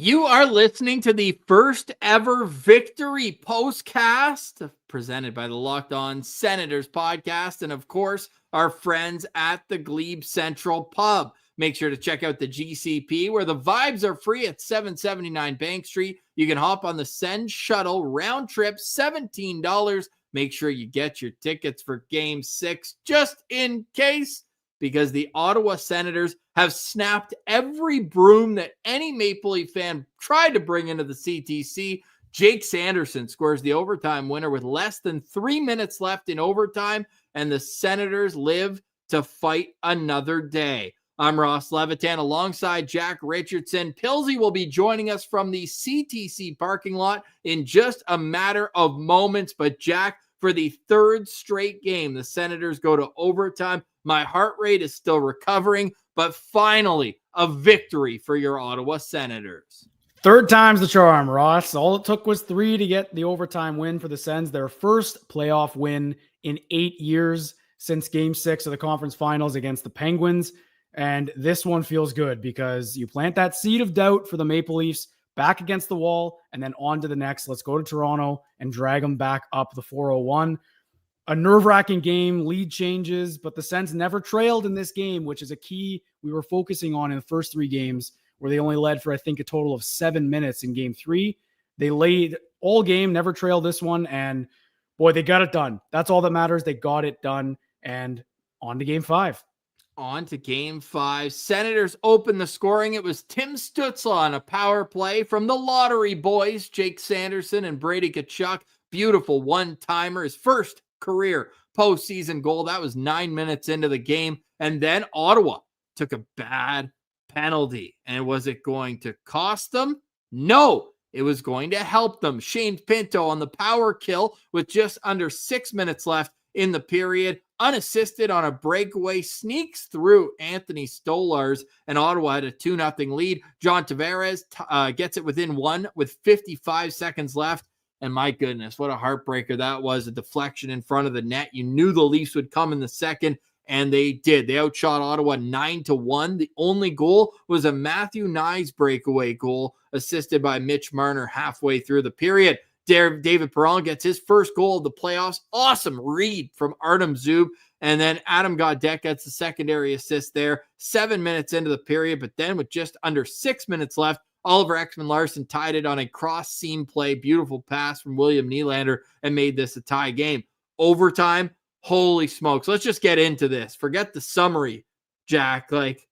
You are listening to the first ever Victory Postcast presented by the Locked On Senators podcast and, of course, our friends at the Glebe Central Pub. Make sure to check out the GCP where the vibes are free at 779 Bank Street. You can hop on the Send Shuttle round trip, $17. Make sure you get your tickets for Game 6 just in case, because the Ottawa Senators have snapped every broom that any Maple Leaf fan tried to bring into the CTC. Jake Sanderson scores the overtime winner with less than 3 minutes left in overtime, and the Senators live to fight another day. I'm Ross Levitan alongside Jack Richardson. Pilsy will be joining us from the CTC parking lot in just a matter of moments. But Jack, for the third straight game, the Senators go to overtime. My heart rate is still recovering, but finally a victory for your Ottawa Senators. Third time's the charm, Ross. All it took was 3 to get the overtime win for the Sens. Their first playoff win in 8 years since Game 6 of the conference finals against the Penguins. And this one feels good because you plant that seed of doubt for the Maple Leafs back against the wall and then on to the next. Let's go to Toronto and drag them back up the 401. A nerve-wracking game, lead changes, but the Sens never trailed in this game, which is a key we were focusing on in the first 3 games, where they only led for, I think, a total of 7 minutes in Game 3. They laid all game, never trailed this one, and boy, they got it done. That's all that matters. They got it done, and on to Game 5. On to Game 5. Senators open the scoring. It was Tim Stützle on a power play from the Lottery Boys, Jake Sanderson and Brady Tkachuk. Beautiful one-timer, his first career postseason goal. That was 9 minutes into the game. And then Ottawa took a bad penalty. And was it going to cost them? No, it was going to help them. Shane Pinto on the power kill with just under 6 minutes left in the period, unassisted on a breakaway, sneaks through Anthony Stolarz, and Ottawa had a 2-0 lead. John Tavares gets it within 1 with 55 seconds left. And my goodness, what a heartbreaker that was. A deflection in front of the net. You knew the Leafs would come in the second, and they did. They outshot Ottawa 9-1. The only goal was a Matthew Knies breakaway goal, assisted by Mitch Marner halfway through the period. David Perron gets his first goal of the playoffs. Awesome read from Artem Zub. And then Adam Gaudette gets the secondary assist there. 7 minutes into the period, but then with just under 6 minutes left, Oliver Ekman-Larsson tied it on a cross-seam play. Beautiful pass from William Nylander and made this a tie game. Overtime, holy smokes. Let's just get into this. Forget the summary, Jack. Like,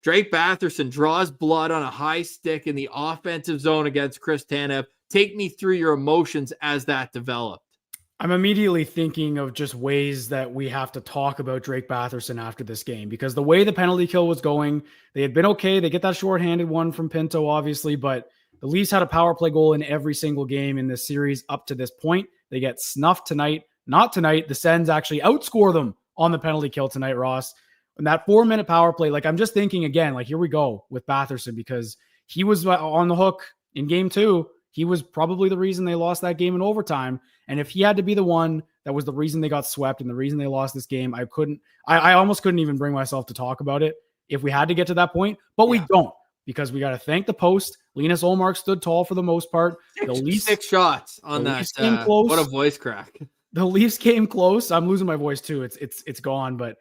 Drake Batherson draws blood on a high stick in the offensive zone against Chris Tanev. Take me through your emotions as that developed. I'm immediately thinking of just ways that we have to talk about Drake Batherson after this game, because the way the penalty kill was going, they had been okay. They get that shorthanded one from Pinto, obviously, but the Leafs had a power play goal in every single game in this series up to this point. They get snuffed tonight. Not tonight. The Sens actually outscore them on the penalty kill tonight, Ross. And that 4-minute power play, like, I'm just thinking again, like, here we go with Batherson, because he was on the hook in Game 2. He was probably the reason they lost that game in overtime. And if he had to be the one that was the reason they got swept and the reason they lost this game, I almost couldn't even bring myself to talk about it if we had to get to that point. But we don't, because we got to thank the post. Linus Ullmark stood tall for the most part. The Leafs, 6 shots on that. What a voice crack. The Leafs came close. I'm losing my voice too. It's gone, but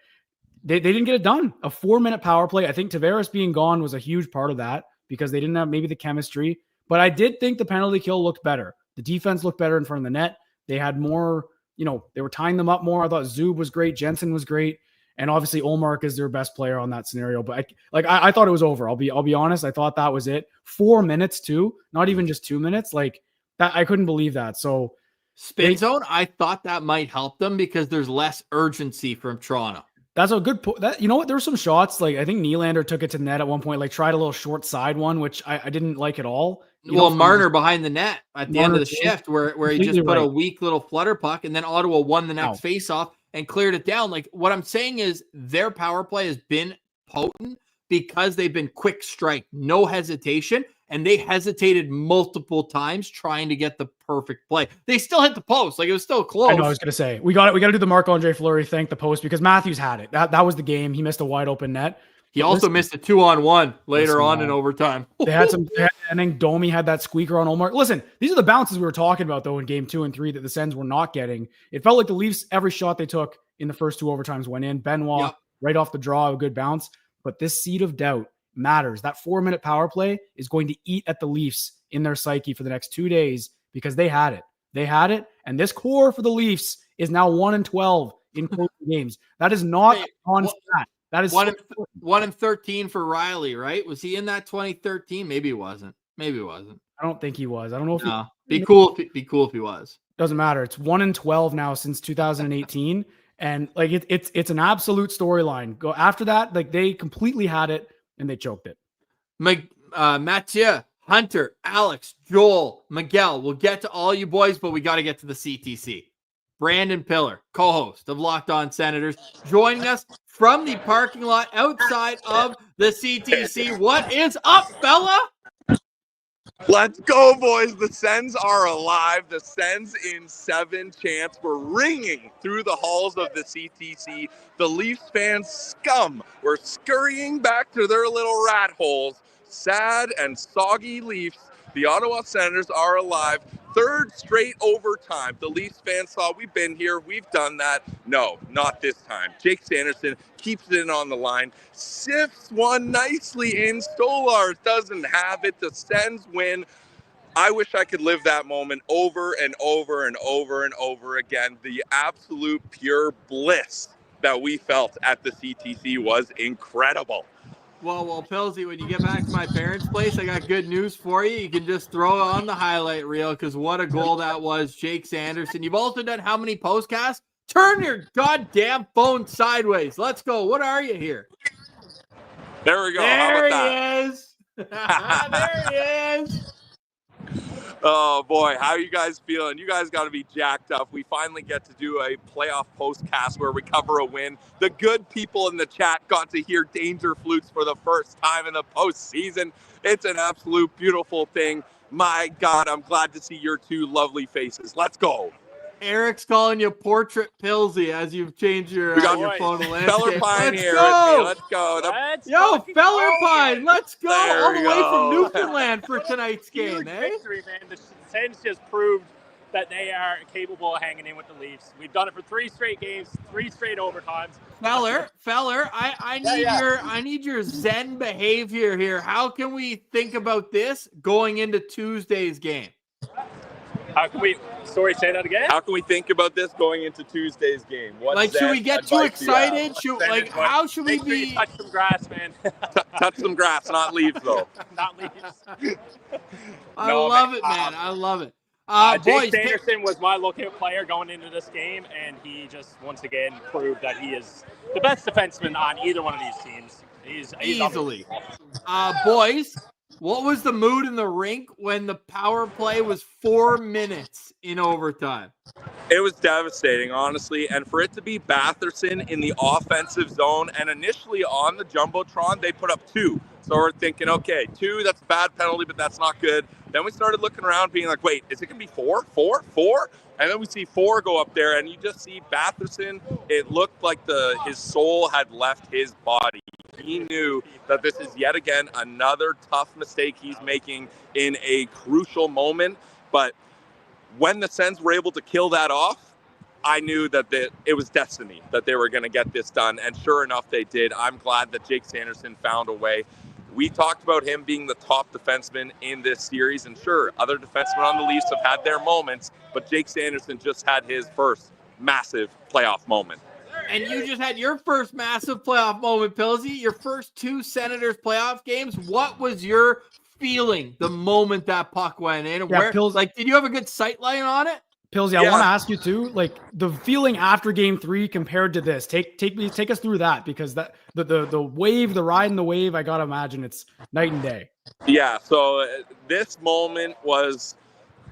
they didn't get it done. A 4-minute power play. I think Tavares being gone was a huge part of that, because they didn't have maybe the chemistry. But I did think the penalty kill looked better. The defense looked better in front of the net. They had more, they were tying them up more. I thought Zub was great. Jensen was great. And obviously Ullmark is their best player on that scenario. But I thought it was over. I'll be honest. I thought that was it. 4 minutes too, not even just 2 minutes. Like that, I couldn't believe that. So spin zone, I thought that might help them because there's less urgency from Toronto. That's a good point. You know what? There were some shots, like I think Nylander took it to net at one point, like tried a little short side one, which I didn't like at all. Marner behind the net at the end of the shift where he just put a weak little flutter puck, and then Ottawa won the next faceoff and cleared it down. Like, what I'm saying is their power play has been potent because they've been quick strike, no hesitation, and they hesitated multiple times trying to get the perfect play. They still hit the post. Like, it was still close. I know, I was going to say, we got to do the Marc-Andre Fleury thank the post, because Matthews had it. That was the game. He missed a wide open net. He also missed a 2-on-1 later on in overtime. And then Domi had that squeaker on Ullmark. Listen, these are the bounces we were talking about, though, in game 2 and 3 that the Sens were not getting. It felt like the Leafs, every shot they took in the first 2 overtimes went in. Benoit, right off the draw, a good bounce. But this seed of doubt matters. That 4-minute power play is going to eat at the Leafs in their psyche for the next 2 days because they had it. They had it. And this core for the Leafs is now 1-12 in close games. That is not on stat. That is 1-13 for Riley, right? Was he in that 2013? Maybe he wasn't. I don't think he was. I don't know if be cool if he was. Doesn't matter. It's 1-12 now since 2018. And like it's an absolute storyline. Go after that, like they completely had it and they choked it. Mathieu, Hunter, Alex, Joel, Miguel. We'll get to all you boys, but we got to get to the CTC. Brandon Piller, co-host of Locked On Senators, joining us from the parking lot outside of the CTC. What is up, fella? Let's go, boys. The Sens are alive. The Sens in 7 chants were ringing through the halls of the CTC. The Leafs fans scum were scurrying back to their little rat holes. Sad and soggy Leafs. The Ottawa Senators are alive. 3rd straight overtime. The Leafs fans thought, we've been here, we've done that. No, not this time. Jake Sanderson keeps it in on the line, sifts one nicely in. Stolar doesn't have it. The Sens win. I wish I could live that moment over and over and over and over again. The absolute pure bliss that we felt at the CTC was incredible. Well, Pilsy, when you get back to my parents' place, I got good news for you. You can just throw on the highlight reel because what a goal that was, Jake Sanderson. You've also done how many postcasts? Turn your goddamn phone sideways. Let's go. What are you here? There we go. There he is. There he is. Oh, boy. How are you guys feeling? You guys got to be jacked up. We finally get to do a playoff postcast where we cover a win. The good people in the chat got to hear Danger Flutes for the first time in the postseason. It's an absolute beautiful thing. My God, I'm glad to see your 2 lovely faces. Let's go. Eric's calling you Portrait Pilsy as you've changed your phone landscape. Feller Pine Let's go. Go. Let's go. Yo, Feller Pine, let's go. There all the way go. from Newfoundland for tonight's game, eh? Victory, man. The Sens just proved that they are capable of hanging in with the Leafs. We've done it for 3 straight games, 3 straight overtimes. Feller, I need your Zen behavior here. How can we think about this going into Tuesday's game? How can we? Sorry, say that again. How can we think about this going into Tuesday's game? Should we get too excited? How should we be? Touch some grass, man. Touch some grass, not leaves, though. Not leaves. I love it, man. I love it. Jake Sanderson was my lookout player going into this game, and he just once again proved that he is the best defenseman on either one of these teams. He's easily. Boys, what was the mood in the rink when the power play was 4 minutes in overtime? It was devastating, honestly. And for it to be Batherson in the offensive zone and initially on the Jumbotron, they put up 2. So we're thinking, okay, 2, that's a bad penalty, but that's not good. Then we started looking around being like, wait, is it going to be 4? And then we see 4 go up there, and you just see Batherson. It looked like his soul had left his body. He knew that this is yet again another tough mistake he's making in a crucial moment. But when the Sens were able to kill that off, I knew that it was destiny that they were going to get this done. And sure enough, they did. I'm glad that Jake Sanderson found a way. We talked about him being the top defenseman in this series. And sure, other defensemen on the Leafs have had their moments, but Jake Sanderson just had his first massive playoff moment. And you just had your first massive playoff moment, Pilsy. Your first 2 Senators playoff games. What was your feeling the moment that puck went in? Yeah, did you have a good sight line on it? Pilsy, I want to ask you too, like the feeling after game 3 compared to this. Take us through that, because that the wave, the ride in the wave, I gotta imagine it's night and day. Yeah, so this moment was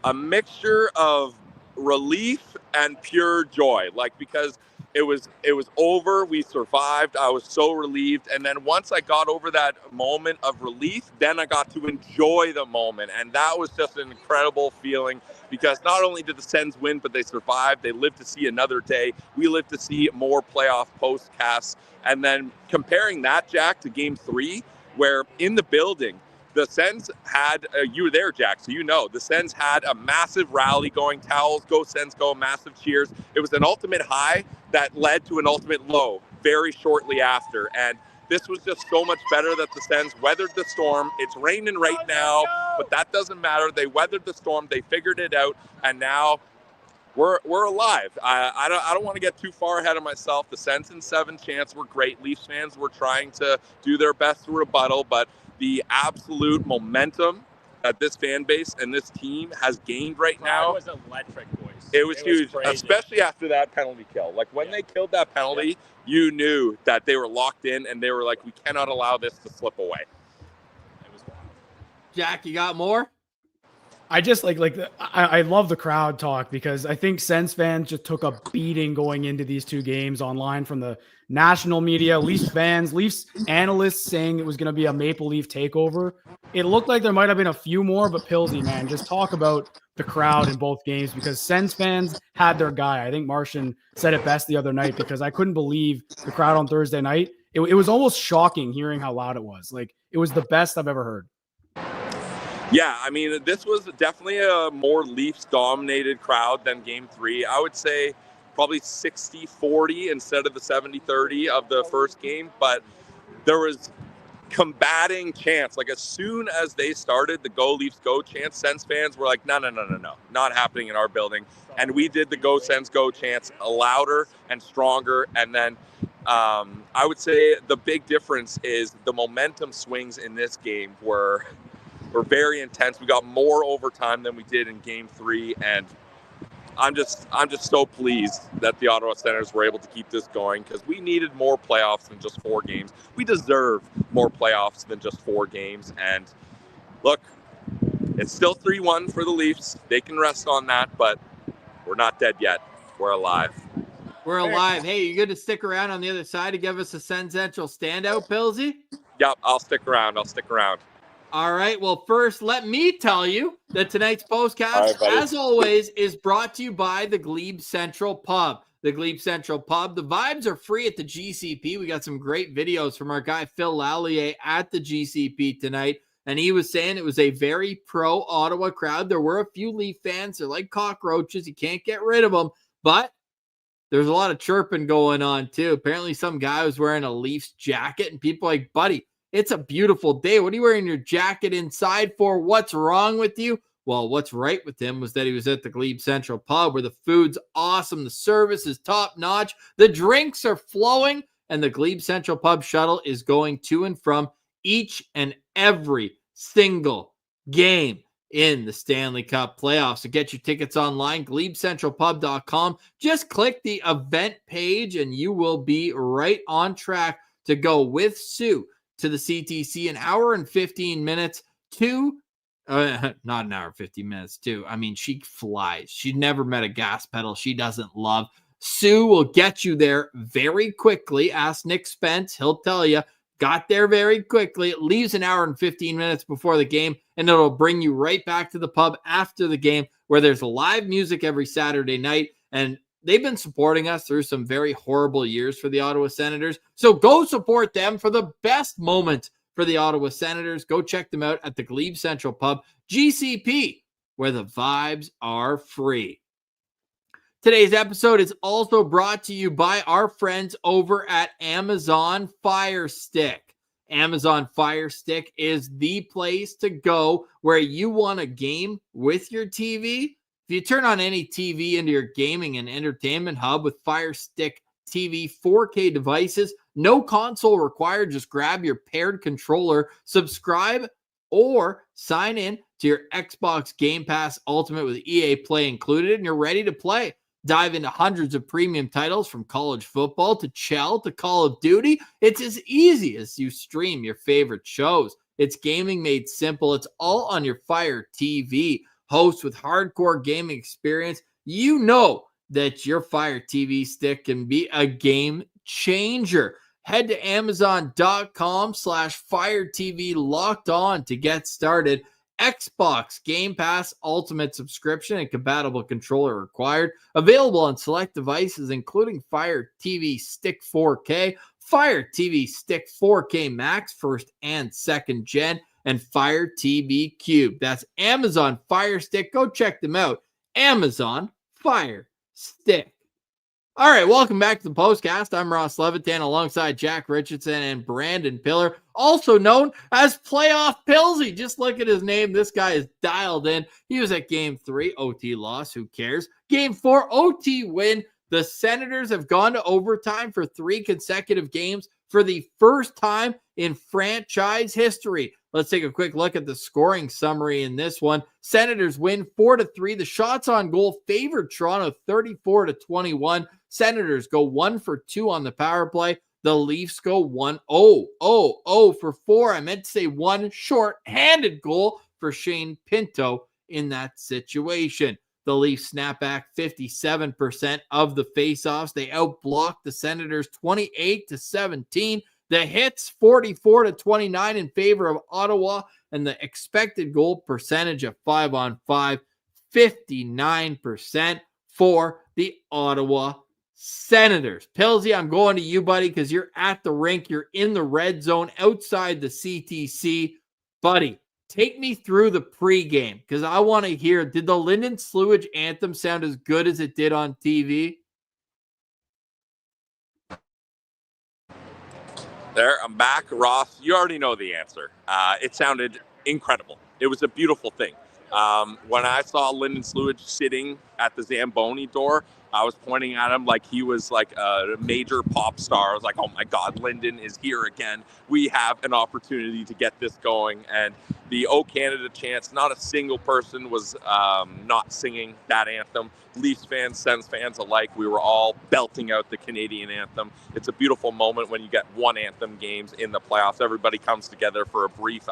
a mixture of relief and pure joy, because it was over. We survived. I was so relieved. And then once I got over that moment of relief, then I got to enjoy the moment. And that was just an incredible feeling, because not only did the Sens win, but they survived. They lived to see another day. We lived to see more playoff postcasts. And then comparing that, Jack, to Game 3, where in the building, the Sens had, you were there, Jack, so you know, the Sens had a massive rally going, towels, go Sens go, massive cheers. It was an ultimate high that led to an ultimate low very shortly after. And this was just so much better that the Sens weathered the storm. It's raining right now, but that doesn't matter. They weathered the storm. They figured it out. And now we're alive. I don't want to get too far ahead of myself. The Sens in 7 chance were great. Leafs fans were trying to do their best to rebuttal, but the absolute momentum that this fan base and this team has gained right now. It was electric, boys. It was huge, crazy. especially after that penalty kill. Like when they killed that penalty, you knew that they were locked in, and they were like, we cannot allow this to slip away. It was wild. Jack, you got more? I just I love the crowd talk, because I think Sens fans just took a beating going into these 2 games online from the national media, Leafs fans, Leafs analysts saying it was going to be a Maple Leaf takeover. It looked like there might have been a few more, but Pillsy, man, just talk about the crowd in both games, because Sens fans had their guy. I think Martian said it best the other night, because I couldn't believe the crowd on Thursday night. It was almost shocking hearing how loud it was. Like, it was the best I've ever heard. Yeah, I mean, this was definitely a more Leafs-dominated crowd than Game 3. I would say probably 60-40 instead of the 70-30 of the first game, but there was combating chants. Like, as soon as they started the Go Leafs Go chants, Sens fans were like, no, not happening in our building. And we did the Go Sens Go chants louder and stronger. And then I would say the big difference is the momentum swings in this game were very intense. We got more overtime than we did in Game 3, and I'm just so pleased that the Ottawa Senators were able to keep this going, because we needed more playoffs than just 4 games. We deserve more playoffs than just 4 games. And look, it's still 3-1 for the Leafs. They can rest on that, but we're not dead yet. We're alive. We're alive. Hey, you good to stick around on the other side to give us a Sens Central standout, Pillsy? Yep, I'll stick around. All right. Well, first, let me tell you that tonight's postcast, as always, is brought to you by the Glebe Central Pub. The Glebe Central Pub. The vibes are free at the GCP. We got some great videos from our guy Phil Lallier at the GCP tonight, and he was saying it was a very pro-Ottawa crowd. There were a few Leaf fans. They're like cockroaches. You can't get rid of them, but there's a lot of chirping going on, too. Apparently, some guy was wearing a Leafs jacket, and people are like, buddy, it's a beautiful day. What are you wearing your jacket inside for? What's wrong with you? Well, what's right with him was that he was at the Glebe Central Pub, where the food's awesome, the service is top-notch, the drinks are flowing, and the Glebe Central Pub shuttle is going to and from each and every single game in the Stanley Cup playoffs. So get your tickets online, GlebeCentralPub.com. Just click the event page, and you will be right on track to go with Sue to the CTC, an hour and 15 minutes to, not an hour and 15 minutes too. I mean, she flies. She never met a gas pedal she doesn't love. Sue will get you there very quickly. Ask Nick Spence. He'll tell you. Got there very quickly. It leaves an hour and 15 minutes before the game, and it'll bring you right back to the pub after the game, where there's live music every Saturday night. And they've been supporting us through some very horrible years for the Ottawa Senators. So go support them for the best moment for the Ottawa Senators. Go check them out at the Glebe Central Pub, GCP, where the vibes are free. Today's episode is also brought to you by our friends over at Amazon Fire Stick. Amazon Fire Stick is the place to go where you want to game with your TV. If you turn on any TV into your gaming and entertainment hub with Fire Stick TV 4K devices, no console required. Just grab your paired controller, subscribe, or sign in to your Xbox Game Pass Ultimate with EA Play included, and you're ready to play. Dive into hundreds of premium titles from college football to Chell to Call of Duty. It's as easy as you stream your favorite shows. It's gaming made simple. It's all on your Fire TV. Hosts with hardcore gaming experience. You know that your Fire TV stick can be a game changer. Head to Amazon.com/Fire TV Locked On to get started. Xbox Game Pass Ultimate subscription and compatible controller required. Available on select devices, including Fire TV Stick 4K, Fire TV Stick 4K Max, first and second gen, and Fire TV Cube. That's Amazon Fire Stick. Go check them out. Amazon Fire Stick. All right, welcome back to the Postcast. I'm Ross Levitan alongside Jack Richardson and Brandon Piller, also known as Playoff Pillsy. Just look at his name. This guy is dialed in. He was at Game 3, OT loss. Who cares? Game 4, OT win. The Senators have gone to overtime for 3 consecutive games for the first time in franchise history. Let's take a quick look at the scoring summary in this one. Senators win 4-3. The shots on goal favored Toronto 34-21. Senators go 1 for 2 on the power play. The Leafs go 0 for 4. I meant to say 1 short-handed goal for Shane Pinto in that situation. The Leafs snap back 57% of the faceoffs. They outblock the Senators 28-17. The hits 44-29 in favor of Ottawa, and the expected goal percentage of 5-on-5, 59% for the Ottawa Senators. Pillsy, I'm going to you, buddy, because you're at the rink. You're in the red zone outside the CTC. Buddy, take me through the pregame, because I want to hear, did the Linden Slewage anthem sound as good as it did on TV? There, I'm back. Ross, you already know the answer. It sounded incredible. It was a beautiful thing. When I saw Linden Slewage sitting at the Zamboni door, I was pointing at him like he was like a major pop star. I was like, oh my God, Linden is here again. We have an opportunity to get this going. And the O Canada chants, not a single person was not singing that anthem. Leafs fans, Sens fans alike, we were all belting out the Canadian anthem. It's a beautiful moment when you get one anthem games in the playoffs. Everybody comes together for a brief,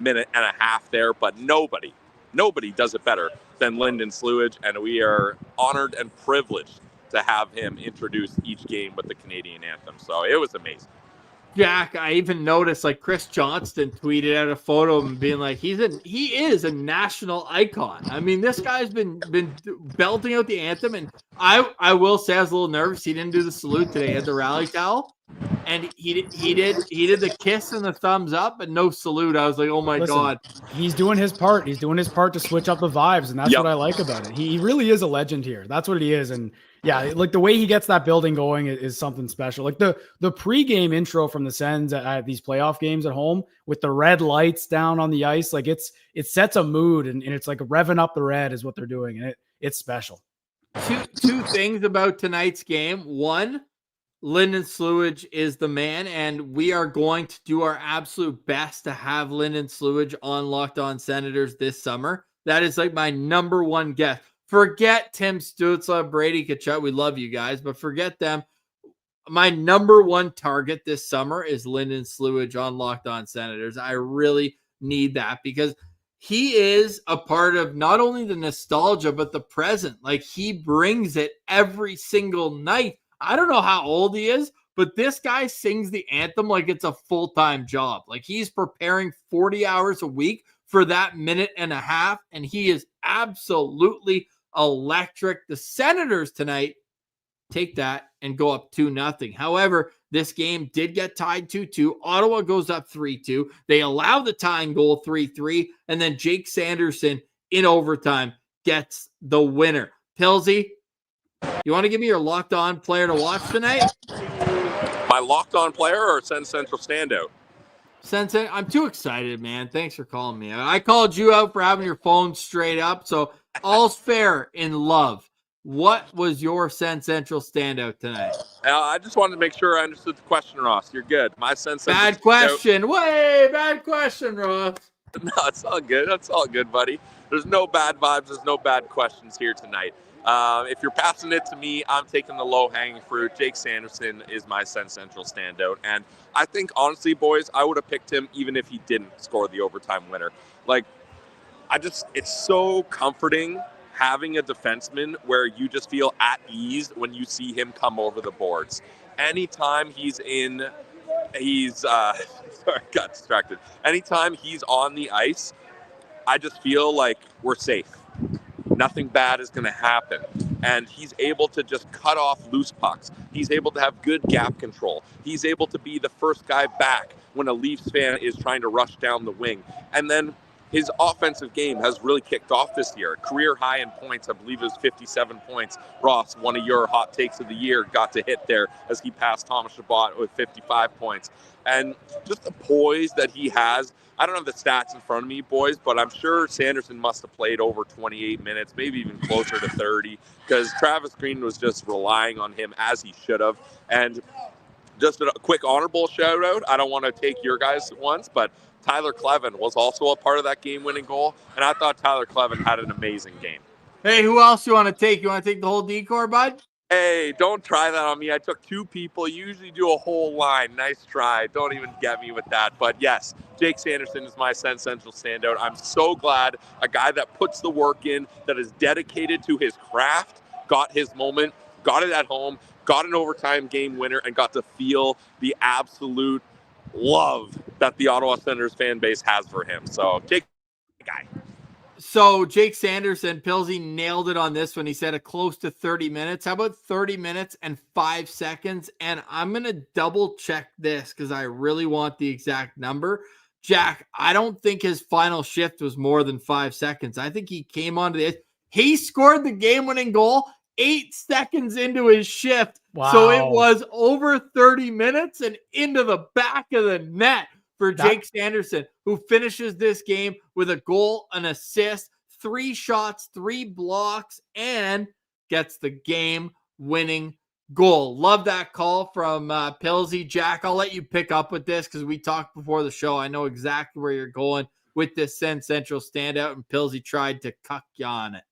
minute and a half there, but nobody does it better than Linden Slewage, and we are honored and privileged to have him introduce each game with the Canadian anthem. So it was amazing. Jack, I even noticed like Chris Johnston tweeted out a photo of him being like, he is a national icon. I mean, this guy's been belting out the anthem, and I will say I was a little nervous. He didn't do the salute today. He had the rally towel, and he did the kiss and the thumbs up, but no salute. I was like, oh my God. He's doing his part. He's doing his part to switch up the vibes, and that's what I like about it. He really is a legend here. That's what he is, and yeah, like the way he gets that building going is something special. Like the pregame intro from the Sens at these playoff games at home with the red lights down on the ice, like it sets a mood, and it's like revving up the red is what they're doing, and it's special. Two things about tonight's game. One, Linden Slewage is the man, and we are going to do our absolute best to have Linden Slewage on Locked On Senators this summer. That is like my number one guess. Forget Tim Stützle, Brady Tkachuk. We love you guys, but forget them. My number one target this summer is Linden Slewage on Locked On Senators. I really need that because he is a part of not only the nostalgia, but the present. Like, he brings it every single night. I don't know how old he is, but this guy sings the anthem like it's a full-time job. Like, he's preparing 40 hours a week for that minute and a half, and he is absolutely electric. The Senators tonight take that and go up 2-0. However, this game did get tied 2-2. Ottawa goes up 3-2. They allow the tying goal 3-3, and then Jake Sanderson in overtime gets the winner. Pillsy, you want to give me your locked on player to watch tonight? My locked on player or Sens Central standout? Sensei, I'm too excited, man. Thanks for calling me. I called you out for having your phone straight up, so all's fair in love. What was your Sens Central standout tonight? I just wanted to make sure I understood the question, Ross. You're good. My Sens Central bad question. Way bad question, Ross. No, it's all good. That's all good, buddy. There's no bad vibes. There's no bad questions here tonight. If you're passing it to me, I'm taking the low-hanging fruit. Jake Sanderson is my Sens Central standout. And I think, honestly, boys, I would have picked him even if he didn't score the overtime winner. Like, it's so comforting having a defenseman where you just feel at ease when you see him come over the boards. Anytime sorry, got distracted. Anytime he's on the ice, I just feel like we're safe. Nothing bad is going to happen. And he's able to just cut off loose pucks. He's able to have good gap control. He's able to be the first guy back when a Leafs fan is trying to rush down the wing. And then his offensive game has really kicked off this year. Career high in points, I believe it was 57 points. Ross, one of your hot takes of the year, got to hit there as he passed Thomas Chabot with 55 points. And just the poise that he has. I don't have the stats in front of me, boys, but I'm sure Sanderson must have played over 28 minutes, maybe even closer to 30, because Travis Green was just relying on him as he should have. And just a quick honorable shout out. I don't want to take your guys at once, but Tyler Kleven was also a part of that game-winning goal, and I thought Tyler Kleven had an amazing game. Hey, who else you want to take? You want to take the whole decor, bud? Hey, don't try that on me. I took two people. You usually do a whole line. Nice try. Don't even get me with that. But yes, Jake Sanderson is my Sen Central standout. I'm so glad a guy that puts the work in, that is dedicated to his craft, got his moment, got it at home, got an overtime game winner, and got to feel the absolute love that the Ottawa Senators fan base has for him. So, Jake, guy. So Jake Sanderson, Pilsy nailed it on this one. He said a close to 30 minutes. How about 30 minutes and 5 seconds? And I'm going to double check this because I really want the exact number. Jack, I don't think his final shift was more than 5 seconds. I think he came onto the ice. He scored the game-winning goal 8 seconds into his shift. Wow. So it was over 30 minutes and into the back of the net for Jake Sanderson, who finishes this game with a goal, an assist, 3 shots, 3 blocks, and gets the game-winning goal. Love that call from Pilsy. Jack, I'll let you pick up with this because we talked before the show. I know exactly where you're going with this Sen Central standout, and Pilsy tried to cuck you on it.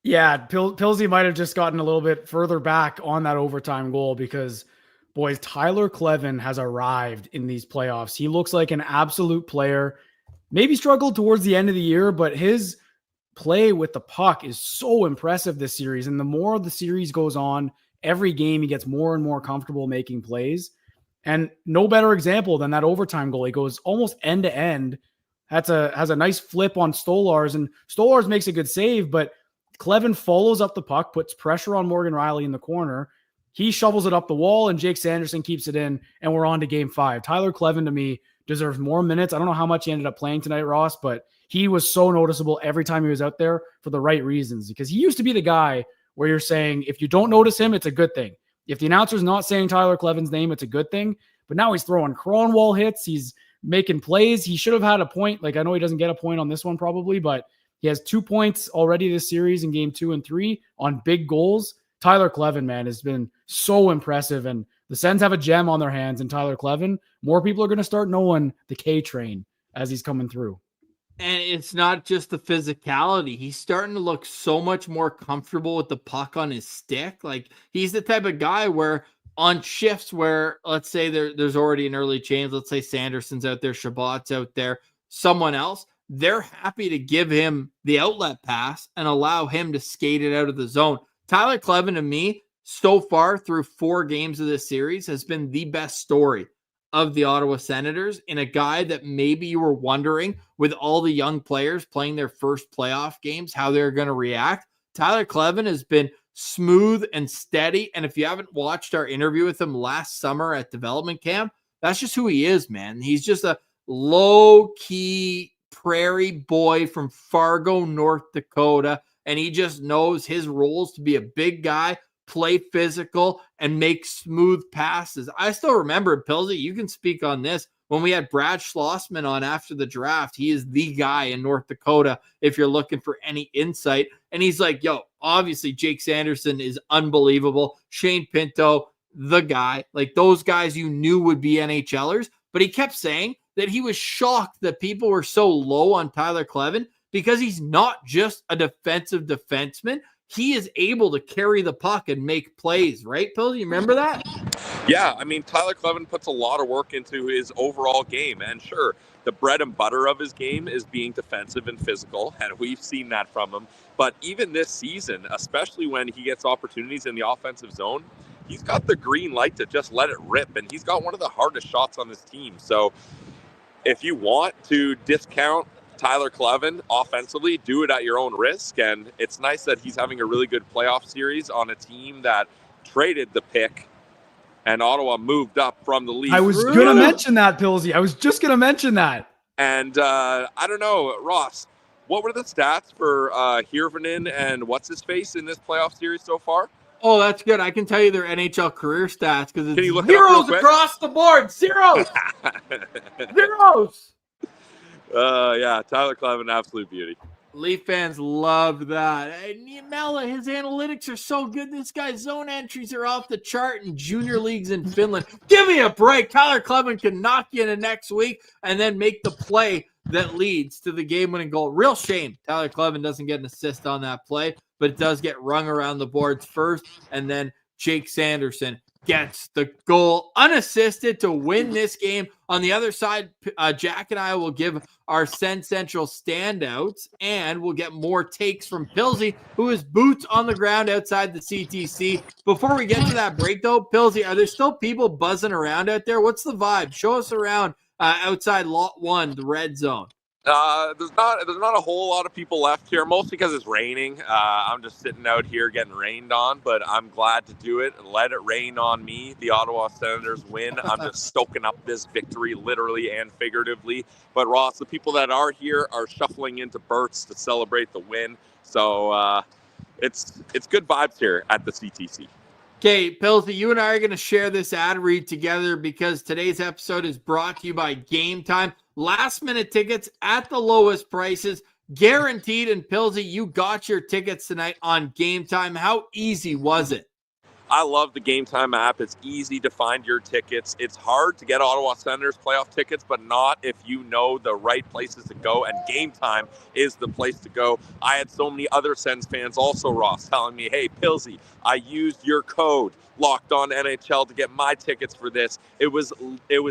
Yeah, Pilsy might have just gotten a little bit further back on that overtime goal because boys, Tyler Kleven has arrived in these playoffs. He looks like an absolute player. Maybe struggled towards the end of the year, but his play with the puck is so impressive this series. And the more the series goes on, every game he gets more and more comfortable making plays. And no better example than that overtime goal. He goes almost end to end. Has a nice flip on Stolarz, and Stolarz makes a good save, but Kleven follows up the puck, puts pressure on Morgan Rielly in the corner. He shovels it up the wall, and Jake Sanderson keeps it in, and we're on to game 5. Tyler Kleven, to me, deserves more minutes. I don't know how much he ended up playing tonight, Ross, but he was so noticeable every time he was out there for the right reasons, because he used to be the guy where you're saying, if you don't notice him, it's a good thing. If the announcer's not saying Tyler Kleven's name, it's a good thing. But now he's throwing Cronwall hits. He's making plays. He should have had a point. Like, I know he doesn't get a point on this one probably, but he has 2 points already this series in game 2 and 3 on big goals. Tyler Kleven, man, has been so impressive, and the Sens have a gem on their hands in Tyler Kleven. More people are going to start knowing the K train as he's coming through. And it's not just the physicality. He's starting to look so much more comfortable with the puck on his stick. Like, he's the type of guy where on shifts where, let's say there's already an early change, let's say Sanderson's out there, Chabot's out there, someone else, they're happy to give him the outlet pass and allow him to skate it out of the zone. Tyler Kleven, to me, so far through 4 games of this series, has been the best story of the Ottawa Senators, in a guy that maybe you were wondering, with all the young players playing their first playoff games, how they're going to react. Tyler Kleven has been smooth and steady, and if you haven't watched our interview with him last summer at development camp, that's just who he is, man. He's just a low-key prairie boy from Fargo, North Dakota, and he just knows his roles to be a big guy, play physical, and make smooth passes. I still remember, Pilsy, you can speak on this, when we had Brad Schlossman on after the draft. He is the guy in North Dakota if you're looking for any insight. And he's like, yo, obviously Jake Sanderson is unbelievable. Shane Pinto, the guy. Like, those guys you knew would be NHLers. But he kept saying that he was shocked that people were so low on Tyler Kleven, because he's not just a defensive defenseman. He is able to carry the puck and make plays, right, Pill? You remember that? Yeah, I mean, Tyler Kleven puts a lot of work into his overall game. And sure, the bread and butter of his game is being defensive and physical, and we've seen that from him. But even this season, especially when he gets opportunities in the offensive zone, he's got the green light to just let it rip, and he's got one of the hardest shots on this team. So if you want to discount Tyler Kleven offensively, do it at your own risk. And it's nice that he's having a really good playoff series on a team that traded the pick and Ottawa moved up from the league. I was going to mention that, Pilsy. I was just going to mention that. And I don't know, Ross, what were the stats for Hirvonen and what's-his-face in this playoff series so far? Oh, that's good. I can tell you their NHL career stats because it's zeros across the board. Zeros. Zeros. Yeah, Tyler Kleven, absolute beauty. Leaf fans love that. And Mela, his analytics are so good. This guy's zone entries are off the chart in junior leagues in Finland. Give me a break. Tyler Kleven can knock you into next week and then make the play that leads to the game-winning goal. Real shame Tyler Kleven doesn't get an assist on that play, but it does get rung around the boards first, and then Jake Sanderson gets the goal unassisted to win this game. On the other side, Jack and I will give our Send Central standouts, and we'll get more takes from Pilsy, who is boots on the ground outside the CTC. Before we get to that break, though, Pilsy, are there still people buzzing around out there? What's the vibe? Show us around outside Lot 1, the red zone. There's not a whole lot of people left here, mostly because it's raining. I'm just sitting out here getting rained on, but I'm glad to do it. Let it rain on me. The Ottawa Senators win. I'm just stoking up this victory, literally and figuratively. But Ross, the people that are here are shuffling into berths to celebrate the win. So it's good vibes here at the CTC. Okay, Pilsy, you and I are going to share this ad read together because today's episode is brought to you by Game Time. Last-minute tickets at the lowest prices, guaranteed. And Pilsy, you got your tickets tonight on Game Time. How easy was it? I love the Game Time app. It's easy to find your tickets. It's hard to get Ottawa Senators playoff tickets, but not if you know the right places to go, and Game Time is the place to go. I had so many other Sens fans also, Ross, telling me, hey, Pilsy, I used your code, Locked On NHL, to get my tickets for this. It was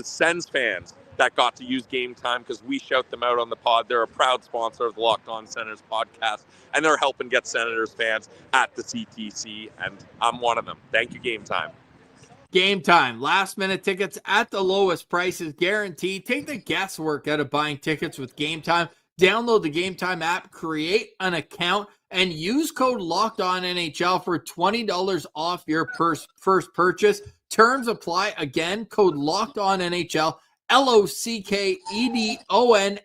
Sens fans that got to use Game Time because we shout them out on the pod. They're a proud sponsor of the Locked On Senators podcast, and they're helping get Senators fans at the CTC, and I'm one of them. Thank you, Game Time. Game Time. Last-minute tickets at the lowest prices, guaranteed. Take the guesswork out of buying tickets with Game Time. Download the Game Time app, create an account, and use code LOCKEDONNHL for $20 off your first purchase. Terms apply. Again, code LOCKEDONNHL. LOCKEDON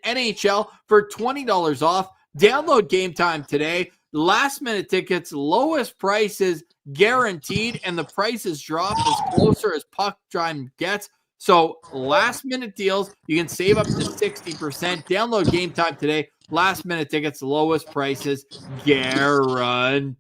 NHL for $20 off. Download Game Time today. Last minute tickets, lowest prices guaranteed, and the prices drop as closer as puck time gets. So last minute deals, you can save up to 60%. Download Game Time today. Last minute tickets, lowest prices guaranteed.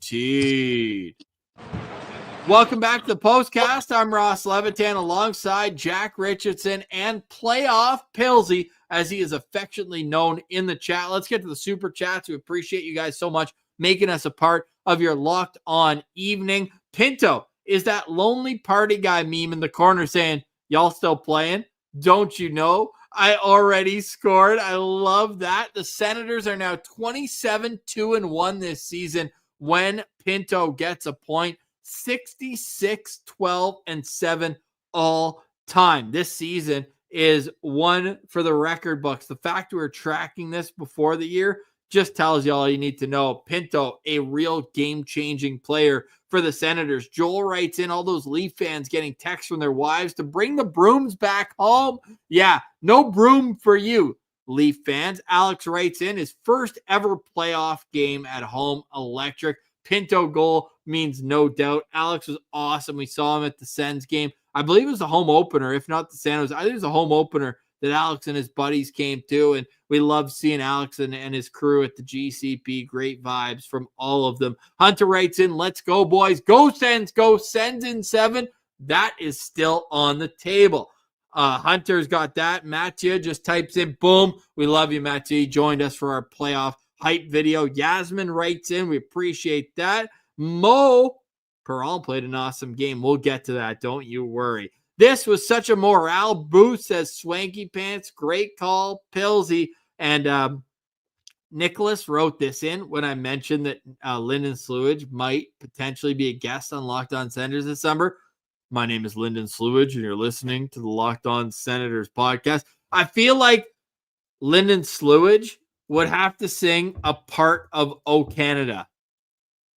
Welcome back to the Postcast. I'm Ross Levitan alongside Jack Richardson and Playoff Pilsy, as he is affectionately known in the chat. Let's get to the super chats. We appreciate you guys so much making us a part of your Locked On evening. Pinto is that lonely party guy meme in the corner saying, y'all still playing? Don't you know? I already scored. I love that. The Senators are now 27-2-1 this season when Pinto gets a point. 66-12-7 all time. This season is one for the record books. The fact we were tracking this before the year just tells you all you need to know. Pinto, a real game-changing player for the Senators. Joel writes in, all those Leaf fans getting texts from their wives to bring the brooms back home. Yeah, no broom for you, Leaf fans. Alex writes in, his first ever playoff game at home, electric. Pinto goal means no doubt. Alex was awesome. We saw him at the Sens game. I believe it was the home opener, if not the San Jose. I think it was the home opener that Alex and his buddies came to, and we love seeing Alex and his crew at the GCP. Great vibes from all of them. Hunter writes in, let's go, boys. Go Sens. Go Sens in 7. That is still on the table. Hunter's got that. Mattia just types in, boom. We love you, Mattia. He joined us for our playoff hype video. Yasmin writes in, we appreciate that. Mo Perron played an awesome game. We'll get to that. Don't you worry. This was such a morale boost, says Swanky Pants. Great call, Pilsy. And Nicholas wrote this in when I mentioned that Lyndon Slewage might potentially be a guest on Locked On Senators this summer. My name is Lyndon Slewage, and you're listening to the Locked On Senators podcast. I feel like Lyndon Slewage would have to sing a part of "O Canada"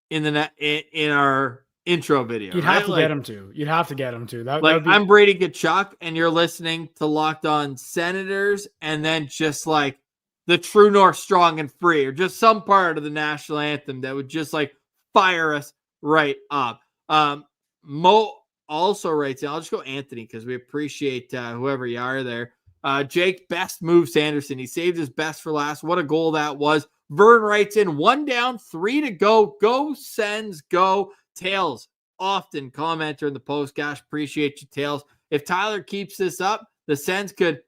in our intro video. You'd have to get him to. You'd have to get him to. That would be... I'm Brady Kachuk, and you're listening to Locked On Senators, and then just like the True North Strong and Free, or just some part of the national anthem that would just like fire us right up. Mo also writes in, I'll just go Anthony because we appreciate whoever you are there. Jake, best move Sanderson. He saved his best for last. What a goal that was. Vern writes in, 1 down, 3 to go. Go Sens, go. Tails, often commenter in the Postcast. Appreciate you, Tails. If Tyler keeps this up, the Sens could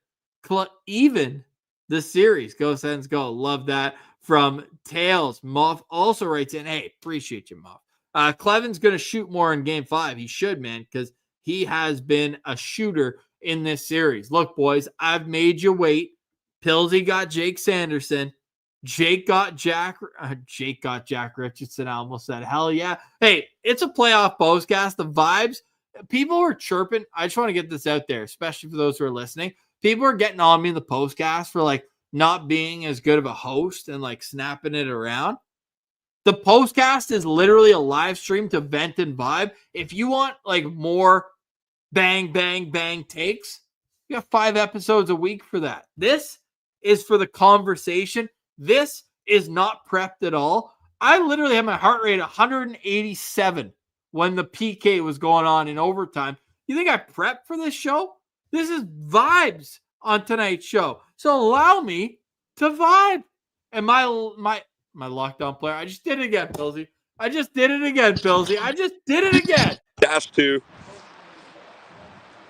even the series. Go Sens, go. Love that from Tails. Muff also writes in, hey, appreciate you, Muff. Kleven's going to shoot more in Game 5. He should, man, because he has been a shooter in this series. Look, boys, I've made you wait. Pilsy got Jake Sanderson. Jake got Jack Richardson. I almost said, hell yeah. Hey, it's a playoff postcast. The vibes, people were chirping. I just want to get this out there, especially for those who are listening. People are getting on me in the postcast for like not being as good of a host and like snapping it around. The postcast is literally a live stream to vent and vibe. If you want like more bang, bang, bang takes, you got 5 episodes a week for that. This is for the conversation. This is not prepped at all. I literally had my heart rate at 187 when the PK was going on in overtime. You think I prepped for this show? This is vibes on tonight's show. So allow me to vibe. And my lockdown player, I just did it again, Pilsy. I just did it again. -2.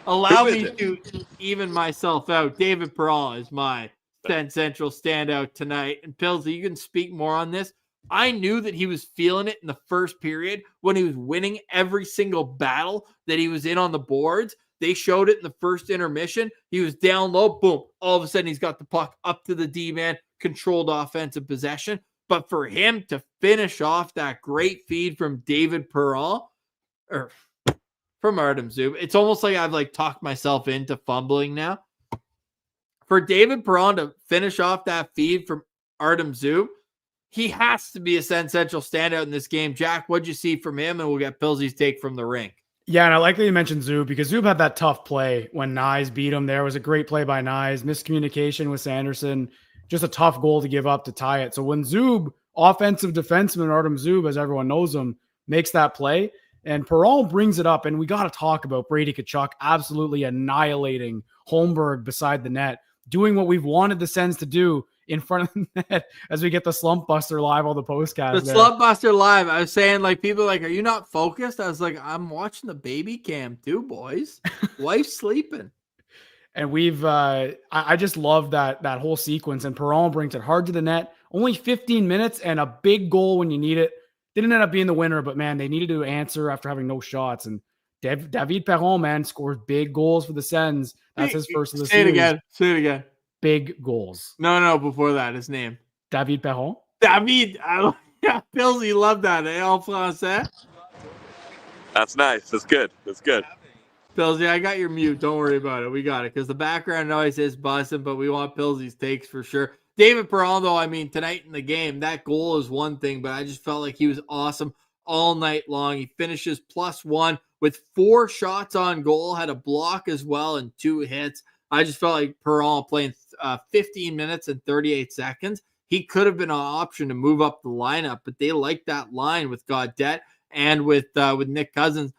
Allow me to even myself out. David Perron is my Sen Central standout tonight. And Pilsy, you can speak more on this. I knew that he was feeling it in the first period when he was winning every single battle that he was in on the boards. They showed it in the first intermission. He was down low. Boom. All of a sudden, he's got the puck up to the D-man, controlled offensive possession. But for him to finish off that great feed from David Perron, or from Artem Zub, it's almost like I've like talked myself into fumbling now. For David Perron to finish off that feed from Artem Zub, he has to be a Sen Central standout in this game. Jack, what'd you see from him? And we'll get Pilsy's take from the rink. Yeah, and I like that you mentioned Zub because Zub had that tough play when Nyes beat him. There was a great play by Nyes, miscommunication with Sanderson, just a tough goal to give up to tie it. So when Zub, offensive defenseman Artem Zub, as everyone knows him, makes that play, and Perron brings it up, and we got to talk about Brady Kachuk absolutely annihilating Holmberg beside the net, doing what we've wanted the Sens to do in front of the net as we get the Slump Buster live on the postcast. The Slump Buster live. I was saying, like, people are like, are you not focused? I was like, I'm watching the baby cam too, boys. Wife's sleeping. And we've, I just love that whole sequence. And Perron brings it hard to the net. Only 15 minutes and a big goal when you need it. Didn't end up being the winner, but man, they needed to answer after having no shots. And David Perron, man, scores big goals for the Sens. That's his first of the series. Say it again. Big goals. No, before that, his name. David Perron. David. Pilsy, love that. En français. That's nice. That's good. Pilsy, I got your mute. Don't worry about it. We got it. Because the background noise is buzzing, but we want Pilsy's takes for sure. David Perron, though, I mean, tonight in the game, that goal is one thing, but I just felt like he was awesome all night long. He finishes +1 with 4 shots on goal, had a block as well, and 2 hits. I just felt like Perron playing 15 minutes and 38 seconds. He could have been an option to move up the lineup, but they like that line with Gaudette and with Nick Cousins.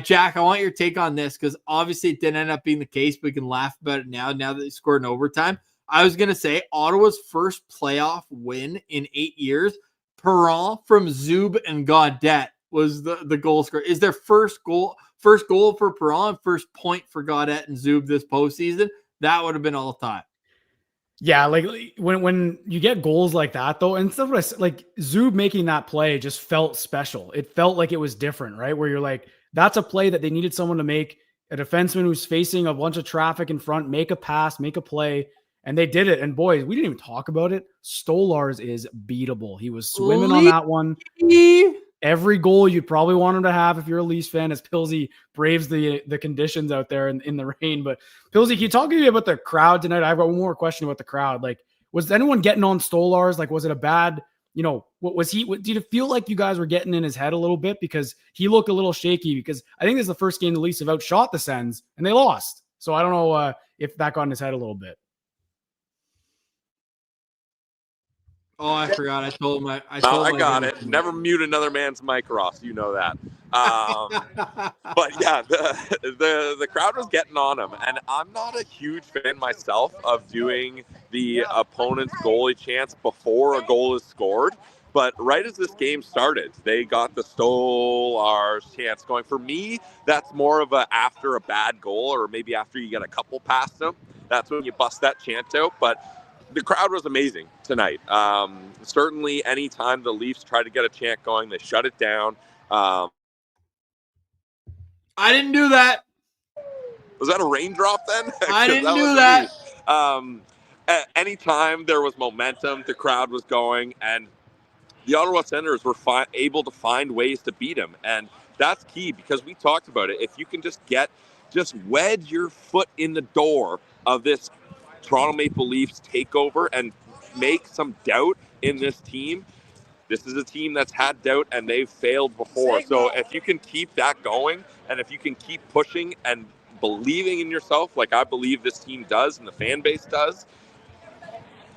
Jack, I want your take on this because obviously it didn't end up being the case, but we can laugh about it now that they scored in overtime. I was going to say Ottawa's first playoff win in 8 years. Perron from Zub and Gaudette was the goal scorer. Is their first goal for Perron, first point for Gaudette and Zub this postseason? That would have been all time. Yeah, like when you get goals like that, though, and stuff like Zub making that play just felt special. It felt like it was different, right? Where you're like, that's a play that they needed someone to make, a defenseman who's facing a bunch of traffic in front, make a pass, make a play, and they did it. And boys, we didn't even talk about it. Stolarz is beatable. He was swimming on that one. Every goal you'd probably want him to have if you're a Leafs fan, as Pilsy braves the conditions out there in the rain. But Pilsy, can you talk to me about the crowd tonight? I've got one more question about the crowd. Like, was anyone getting on Stolarz? Like, was it a bad, what was he? Did it feel like you guys were getting in his head a little bit? Because he looked a little shaky, because I think this is the first game the Leafs have outshot the Sens and they lost. So I don't know if that got in his head a little bit. Oh, I forgot. I told him. I got it. Never mute another man's mic, Ross. You know that. But yeah, the crowd was getting on him, and I'm not a huge fan myself of doing the opponent's goalie chants before a goal is scored. But right as this game started, they got the Stolarz chants going. For me, that's more of after a bad goal, or maybe after you get a couple past them. That's when you bust that chant out. But the crowd was amazing tonight. Certainly, anytime the Leafs try to get a chant going, they shut it down. I didn't do that. Was that a raindrop then? I didn't do that. Anytime there was momentum, the crowd was going, and the Ottawa Senators were able to find ways to beat them. And that's key, because we talked about it. If you can just wedge your foot in the door of this Toronto Maple Leafs takeover and make some doubt in this team. This is a team that's had doubt and they've failed before. So if you can keep that going, and if you can keep pushing and believing in yourself, like I believe this team does and the fan base does,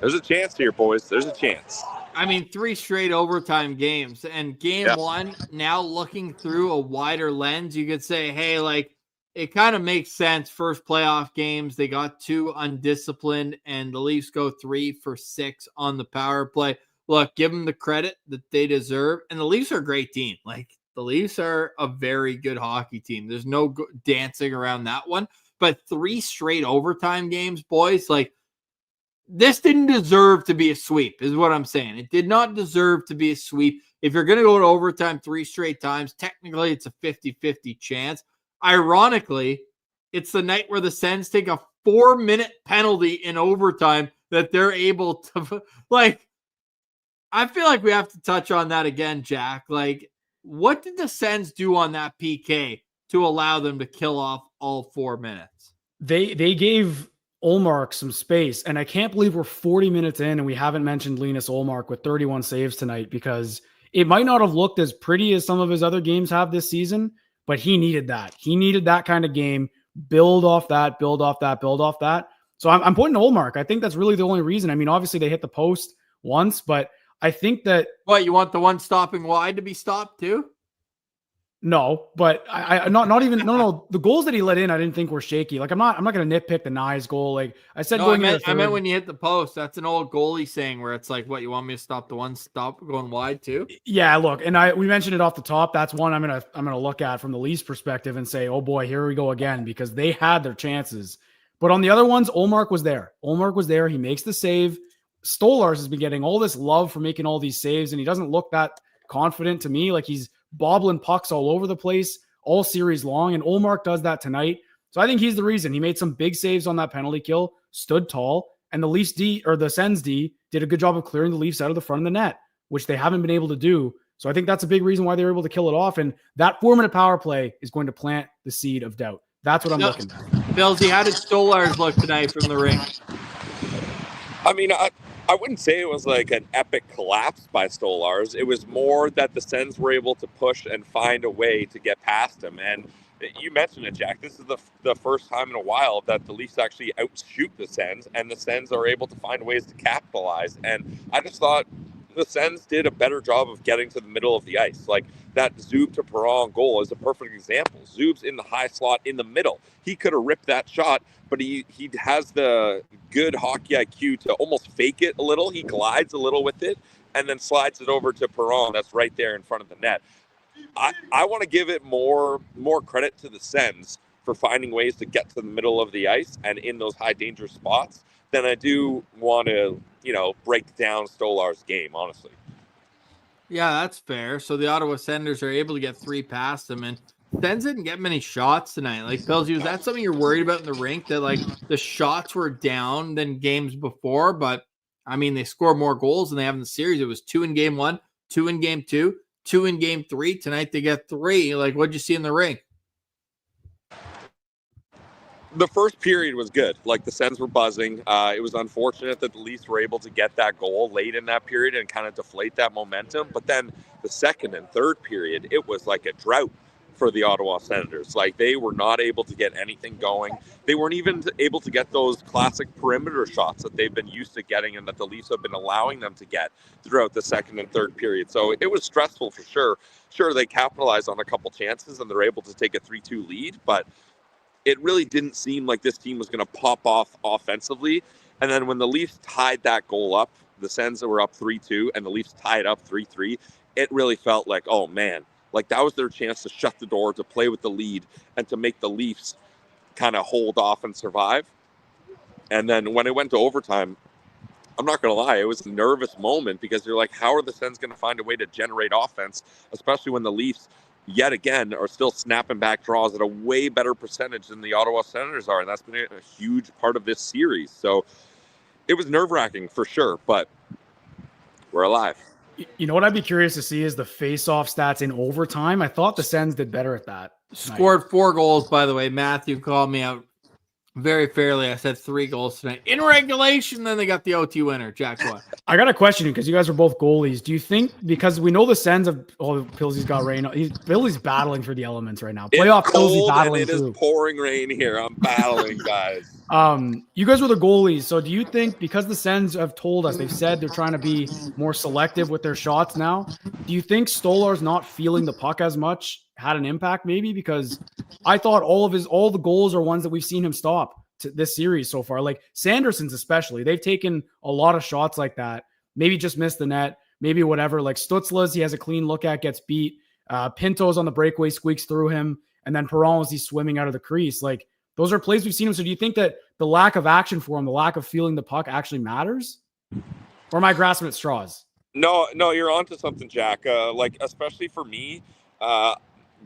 there's a chance here, boys. There's a chance. I mean, 3 straight overtime games, and game one, now looking through a wider lens, you could say, hey, like, it kind of makes sense. First playoff games, they got 2 undisciplined, and the Leafs go 3 for 6 on the power play. Look, give them the credit that they deserve. And the Leafs are a great team. Like, the Leafs are a very good hockey team. There's no dancing around that one. But 3 straight overtime games, boys, like, this didn't deserve to be a sweep, is what I'm saying. It did not deserve to be a sweep. If you're going to go to overtime 3 straight times, technically it's a 50-50 chance. Ironically, it's the night where the Sens take a 4-minute penalty in overtime that they're able to, like, I feel like we have to touch on that again, Jack. Like, what did the Sens do on that PK to allow them to kill off all 4 minutes? They gave Ullmark some space, and I can't believe we're 40 minutes in and we haven't mentioned Linus Ullmark with 31 saves tonight, because it might not have looked as pretty as some of his other games have this season, but he needed that. He needed that kind of game. Build off that, build off that, build off that. So I'm pointing to Ullmark. I think that's really the only reason. I mean, obviously they hit the post once, but I think that... What, you want the one stopping wide to be stopped too? No, but I not even no. The goals that he let in, I didn't think were shaky. Like I'm not going to nitpick the Nyes goal. Like I said, I meant when you hit the post. That's an old goalie saying where it's like, what, you want me to stop the one stop going wide too? Yeah, look, and we mentioned it off the top. That's one I'm gonna look at from the Leafs perspective and say, oh boy, here we go again, because they had their chances. But on the other ones, Ullmark was there. Ullmark was there. He makes the save. Stolarz has been getting all this love for making all these saves, and he doesn't look that confident to me. Like he's bobbling pucks all over the place all series long, and Ullmark does that tonight. So I think he's the reason. He made some big saves on that penalty kill, stood tall, and the Leafs D, or the Sens D, did a good job of clearing the Leafs out of the front of the net, which they haven't been able to do. So I think that's a big reason why they were able to kill it off, and that 4-minute power play is going to plant the seed of doubt. That's what I'm looking at. Billsy, how did Stolarz look tonight from the ring? I mean, I wouldn't say it was like an epic collapse by Stolarz. It was more that the Sens were able to push and find a way to get past him. And you mentioned it, Jack. This is the first time in a while that the Leafs actually outshoot the Sens, and the Sens are able to find ways to capitalize. And I just thought the Sens did a better job of getting to the middle of the ice. Like that Zub to Perron goal is a perfect example. Zub's in the high slot in the middle. He could have ripped that shot, but he has the good hockey IQ to almost fake it a little. He glides a little with it and then slides it over to Perron that's right there in front of the net. I want to give it more credit to the Sens for finding ways to get to the middle of the ice and in those high danger spots than I do want to, break down Stolar's game, honestly. Yeah, that's fair. So the Ottawa Senators are able to get 3 past them, and Sens didn't get many shots tonight. Like, Pillsy, was that something you're worried about in the rink, that like the shots were down than games before? But I mean, they scored more goals than they have in the series. It was 2 in game 1, 2 in game 2, 2 in game 3. Tonight they get 3. Like, what'd you see in the rink? The first period was good. Like, the Sens were buzzing. It was unfortunate that the Leafs were able to get that goal late in that period and kind of deflate that momentum. But then the second and third period, it was like a drought for the Ottawa Senators. Like, they were not able to get anything going. They weren't even able to get those classic perimeter shots that they've been used to getting and that the Leafs have been allowing them to get throughout the second and third period. So it was stressful for sure. Sure, they capitalized on a couple chances and they're able to take a 3-2 lead, but it really didn't seem like this team was going to pop off offensively. And then when the Leafs tied that goal up, the Sens were up 3-2 and the Leafs tied up 3-3, it really felt like, oh man, like that was their chance to shut the door, to play with the lead, and to make the Leafs kind of hold off and survive. And then when it went to overtime, I'm not going to lie, it was a nervous moment because you're like, how are the Sens going to find a way to generate offense, especially when the Leafs yet again are still snapping back draws at a way better percentage than the Ottawa Senators are, and that's been a huge part of this series. So it was nerve-wracking for sure, but we're alive. You know what I'd be curious to see is the face-off stats in overtime. I thought the Sens did better at that. Scored 4 goals, by the way. Matthew called me out very fairly. I said 3 goals tonight. In regulation, then they got the OT winner. Jack, what? I got a question because you guys are both goalies. Do you think, because we know the Sens have, Pilsy's got rain. Billy's battling for the elements right now. Playoff Pilsy battling and it is pouring rain here. I'm battling, guys. You guys were the goalies. So do you think, because the Sens have told us, they've said they're trying to be more selective with their shots now, do you think Stolar's not feeling the puck as much had an impact maybe? Because I thought all the goals are ones that we've seen him stop to this series so far. Like Sanderson's especially, they've taken a lot of shots like that, maybe just missed the net, maybe whatever. Like Stutzla's, he has a clean look at, gets beat. Pinto's on the breakaway, squeaks through him. And then Perron was he's swimming out of the crease. Like those are plays we've seen him. So do you think that the lack of action for him, the lack of feeling the puck actually matters? Or am I grasping at straws? No, you're onto something, Jack. Like, especially for me,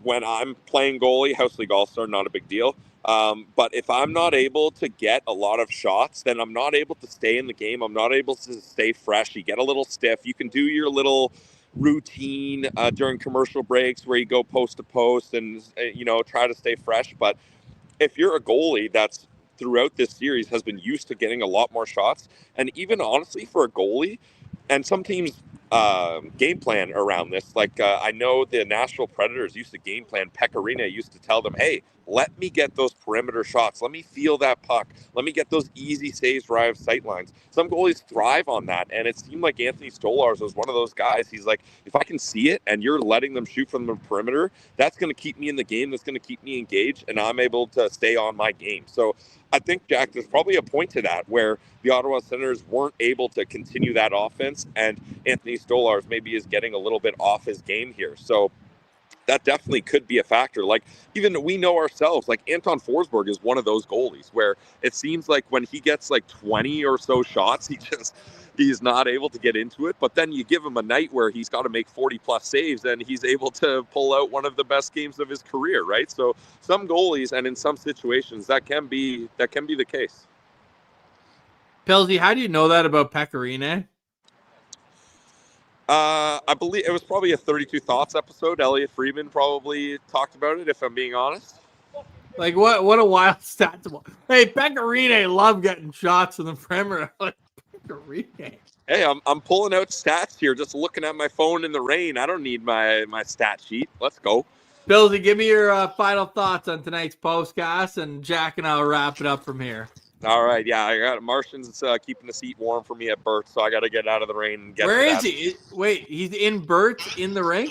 when I'm playing goalie, House League All-Star, not a big deal. But if I'm not able to get a lot of shots, then I'm not able to stay in the game. I'm not able to stay fresh. You get a little stiff. You can do your little routine during commercial breaks where you go post to post and, try to stay fresh. But if you're a goalie that's throughout this series has been used to getting a lot more shots, and even honestly for a goalie, and some teams game plan around this. Like I know the Nashville Predators used to game plan. Pecorino used to tell them, hey, let me get those perimeter shots. Let me feel that puck. Let me get those easy saves where I have sight lines. Some goalies thrive on that. And it seemed like Anthony Stolarz was one of those guys. He's like, if I can see it and you're letting them shoot from the perimeter, that's going to keep me in the game. That's going to keep me engaged. And I'm able to stay on my game. So I think, Jack, there's probably a point to that where the Ottawa Senators weren't able to continue that offense. And Anthony Stolarz maybe is getting a little bit off his game here. So that definitely could be a factor. Like, even we know ourselves, like Anton Forsberg is one of those goalies where it seems like when he gets like 20 or so shots, he's not able to get into it. But then you give him a night where he's got to make 40 plus saves and he's able to pull out one of the best games of his career, right? So some goalies, and in some situations, that can be the case. Pilsy, how do you know that about Pecorino? I believe it was probably a 32 Thoughts episode. Elliot Friedman probably talked about it, if I'm being honest. Like, what a wild stat. Hey, Pecorino love getting shots in the perimeter. Like, Pecorino. Hey, I'm pulling out stats here, just looking at my phone in the rain. I don't need my stat sheet. Let's go. Pilsy, give me your final thoughts on tonight's postcast, and Jack and I will wrap it up from here. All right, yeah, I got Martians keeping the seat warm for me at Burt, so I got to get out of the rain and get. Where is he? Wait, he's in Burt in the rain?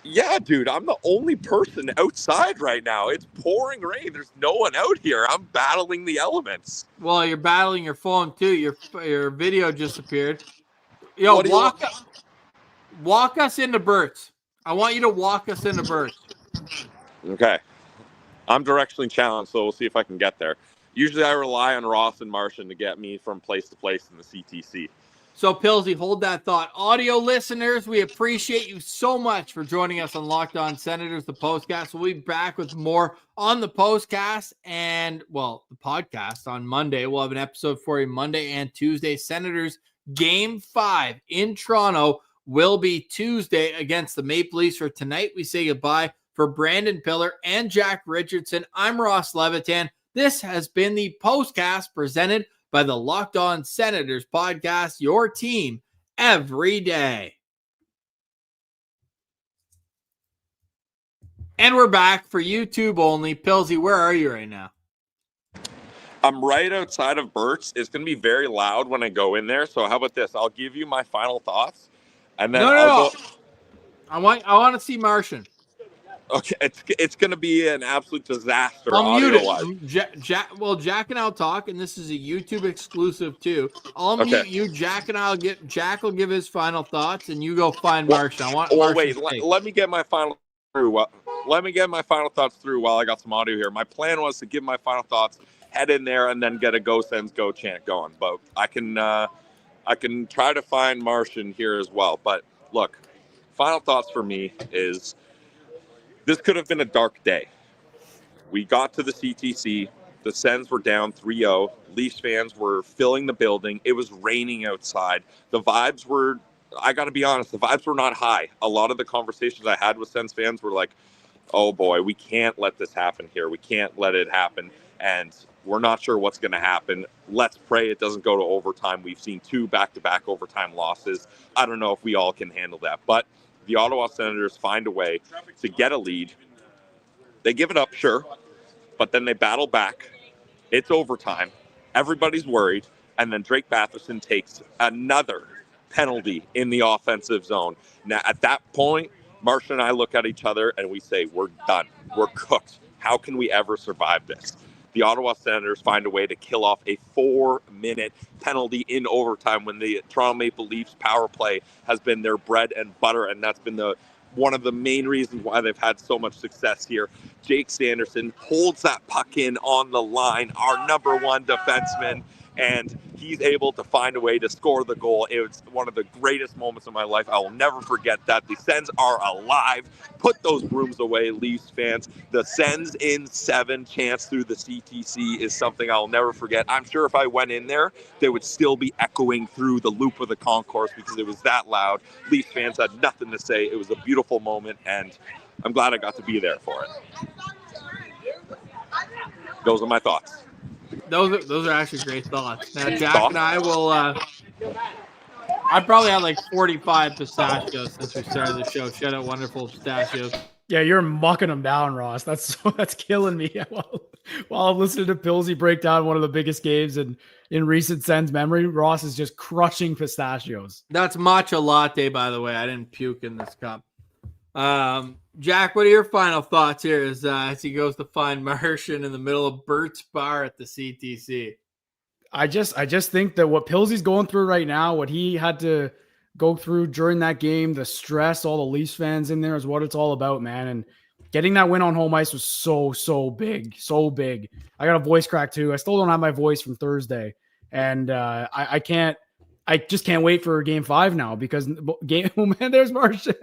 Yeah, dude, I'm the only person outside right now. It's pouring rain. There's no one out here. I'm battling the elements. Well, you're battling your phone too. Your video just appeared. Yo, walk us into Burt's. I want you to walk us into Burt's. Okay. I'm directionally challenged, so we'll see if I can get there. Usually I rely on Ross and Martian to get me from place to place in the CTC. So, Pillsy, hold that thought. Audio listeners, we appreciate you so much for joining us on Locked On Senators, the Postcast. We'll be back with more on the Postcast and, well, the podcast on Monday. We'll have an episode for you Monday and Tuesday. Senators Game 5 in Toronto will be Tuesday against the Maple Leafs. For tonight, we say goodbye for Brandon Piller and Jack Richardson. I'm Ross Levitan. This has been the Postcast presented by the Locked On Senators podcast, your team every day. And we're back for YouTube only. Pillsy, where are you right now? I'm right outside of Burt's. It's going to be very loud when I go in there. So how about this? I'll give you my final thoughts, and then I'll go. I want to see Martian. Okay, it's going to be an absolute disaster. I'll mute audio-wise. it. Jack and I'll talk, and this is a YouTube exclusive too. I'll mute you. Jack will give his final thoughts, and you go find Martian. I want. Well, wait. Let me get my final through. Let me get my final thoughts through while I got some audio here. My plan was to give my final thoughts, head in there, and then get a Go Sens Go chant going. But I can try to find Martian here as well. But look, final thoughts for me is. This could have been a dark day. We got to the CTC. The Sens were down 3-0. Leafs fans were filling the building. It was raining outside. The vibes were, I got to be honest, the vibes were not high. A lot of the conversations I had with Sens fans were like, oh boy, we can't let this happen here. We can't let it happen. And we're not sure what's going to happen. Let's pray it doesn't go to overtime. We've seen 2 back-to-back overtime losses. I don't know if we all can handle that. But the Ottawa Senators find a way to get a lead. They give it up, sure, but then they battle back. It's overtime. Everybody's worried. And then Drake Batherson takes another penalty in the offensive zone. Now, at that point, Martian and I look at each other and we say, we're done. We're cooked. How can we ever survive this? The Ottawa Senators find a way to kill off a 4-minute penalty in overtime when the Toronto Maple Leafs power play has been their bread and butter, and that's been one of the main reasons why they've had so much success here. Jake Sanderson holds that puck in on the line, our number 1 defenseman, and he's able to find a way to score the goal. It was one of the greatest moments of my life. I will never forget that. The Sens are alive. Put those brooms away, Leafs fans. The Sens in 7 chants through the CTC is something I'll never forget. I'm sure if I went in there, they would still be echoing through the loop of the concourse because it was that loud. Leafs fans had nothing to say. It was a beautiful moment, and I'm glad I got to be there for it. Those are my thoughts. Those are actually great thoughts. Now, Jack and I will. I probably had like 45 pistachios since we started the show. Shout out wonderful pistachios. Yeah, you're mucking them down, Ross. That's killing me. While I'm listening to Pillsy break down one of the biggest games in recent Sens memory, Ross is just crushing pistachios. That's matcha latte, by the way. I didn't puke in this cup. Jack, what are your final thoughts here as he goes to find Martian in the middle of Bert's bar at the CTC? I just think that what Pillsy's going through right now, what he had to go through during that game, the stress, all the Leafs fans in there is what it's all about, man. And getting that win on home ice was so big. I got a voice crack too. I still don't have my voice from Thursday. And I just can't wait for game 5 now because there's Martian.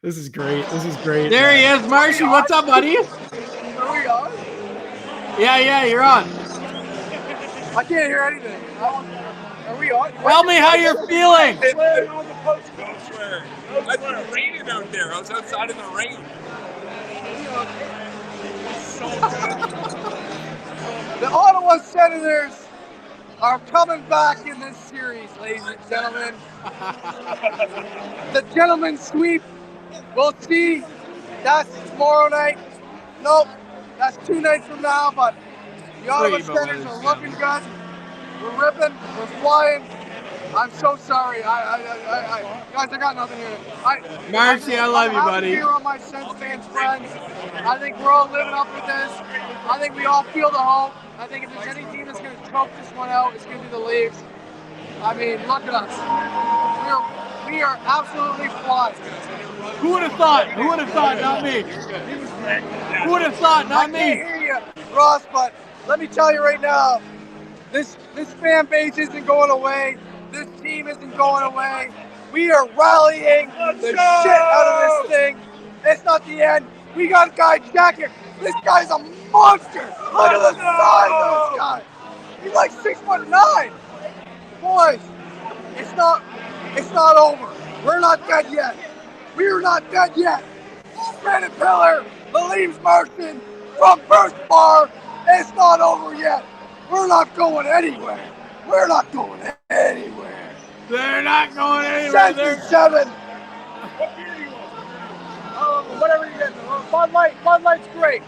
This is great. There he is. Martian, what's up, buddy? Are we on? Yeah, you're on. I can't hear anything. Are we on? Tell me how you're feeling. It's raining out there. I was outside in the rain. The Ottawa Senators are coming back in this series, ladies and gentlemen. The gentleman's sweep. We'll see. That's tomorrow night. Nope. That's 2 nights from now, but the Ottawa Senators are looking good. We're ripping. We're flying. I'm so sorry. Guys, I got nothing here. Marcy, I love you, buddy. Here are my Sens fans friends. I think we're all living up to this. I think we all feel the hope. I think if there's any team that's going to choke this one out, it's going to be the Leafs. I mean, look at us. We are absolutely flying. Who would have thought? Who would have thought? Not me. Who would have thought? Not me. I can't hear you, Ross, but let me tell you right now, this fan base isn't going away. This team isn't going away. We are rallying the shit out of this thing. It's not the end. We got a guy jacket. This guy's a monster. Look at the size of this guy. He's like 6'9". Boys, it's not over. We're not dead yet. We're not dead yet. Brandon Piller, Levitan from First Bar. It's not over yet. We're not going anywhere. We're not going anywhere. They're not going anywhere. 7. Whatever you get. Bud Light's great.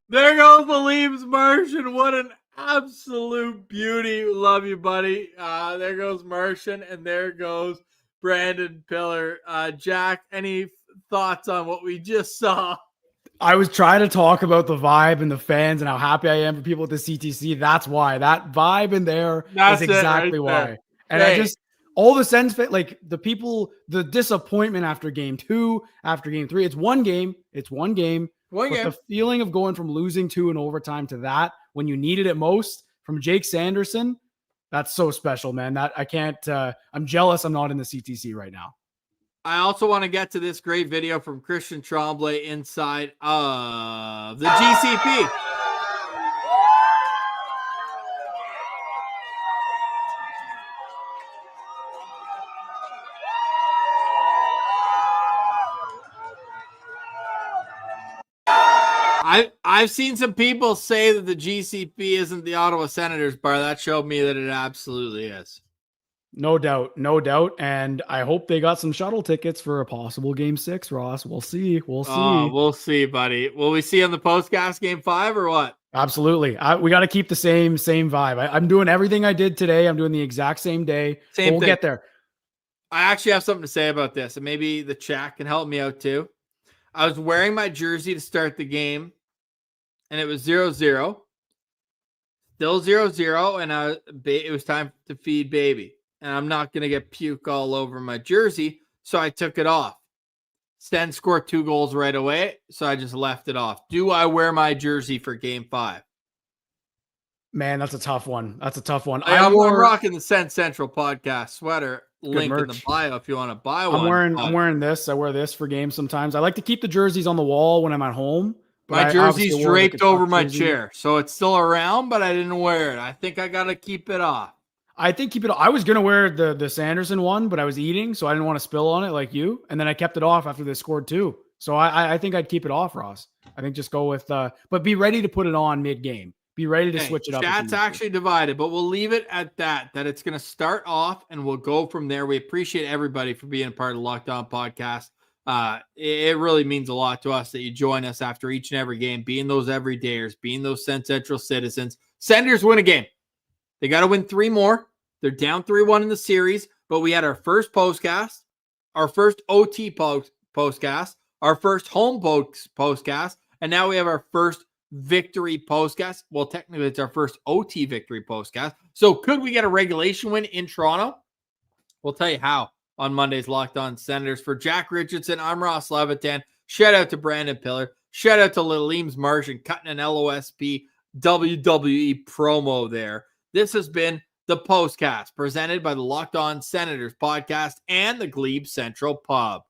There goes the Leaves Martian. What an absolute beauty. Love you, buddy. There goes Martian, and there goes Brandon Piller. Jack, any thoughts on what we just saw? I was trying to talk about the vibe and the fans and how happy I am for people at the CTC. That's why. That vibe in there is exactly why. And I just, all the Sens, like the people, the disappointment after game 2, after game 3, it's one game. But the feeling of going from losing 2 in overtime to that when you needed it most from Jake Sanderson, that's so special, man. That I can't, I'm jealous I'm not in the CTC right now. I also want to get to this great video from Christian Tremblay inside of the GCP. I've seen some people say that the GCP isn't the Ottawa Senators bar. That showed me that it absolutely is. No doubt. And I hope they got some shuttle tickets for a possible game 6, Ross. We'll see. We'll see, buddy. Will we see on the Postcast game 5 or what? Absolutely. We got to keep the same vibe. I'm doing everything I did today. I'm doing the exact same day. We'll get there. I actually have something to say about this, and maybe the chat can help me out too. I was wearing my jersey to start the game, and it was 0-0. Still 0-0, and it was time to feed baby. And I'm not going to get puke all over my jersey, so I took it off. Sten scored 2 goals right away, so I just left it off. Do I wear my jersey for game 5? Man, that's a tough one. I'm rocking the Sen Central podcast sweater. Link in the bio if you want to buy one. I'm wearing this. I wear this for games sometimes. I like to keep the jerseys on the wall when I'm at home. My jersey's draped over my chair, so it's still around, but I didn't wear it. I think I got to keep it off. I was going to wear the Sanderson one, but I was eating, so I didn't want to spill on it like you. And then I kept it off after they scored 2. So I think I'd keep it off, Ross. I think just go with, but be ready to put it on mid-game. Be ready to switch it up. Chat's actually divided, but we'll leave it at that it's going to start off and we'll go from there. We appreciate everybody for being a part of the Locked On podcast. It really means a lot to us that you join us after each and every game, being those everydayers, being those Sen Central citizens. Senators win a game. They got to win 3 more. They're down 3-1 in the series, but we had our first postcast, our first OT postcast, our first home postcast, and now we have our first victory postcast. Well, technically, it's our first OT victory postcast. So could we get a regulation win in Toronto? We'll tell you how on Monday's Locked On Senators. For Jack Richardson, I'm Ross Levitan. Shout out to Brandon Piller. Shout out to Levitan Martian cutting an LOSP WWE promo there. This has been the Postcast presented by the Locked On Senators podcast and the Glebe Central Pub.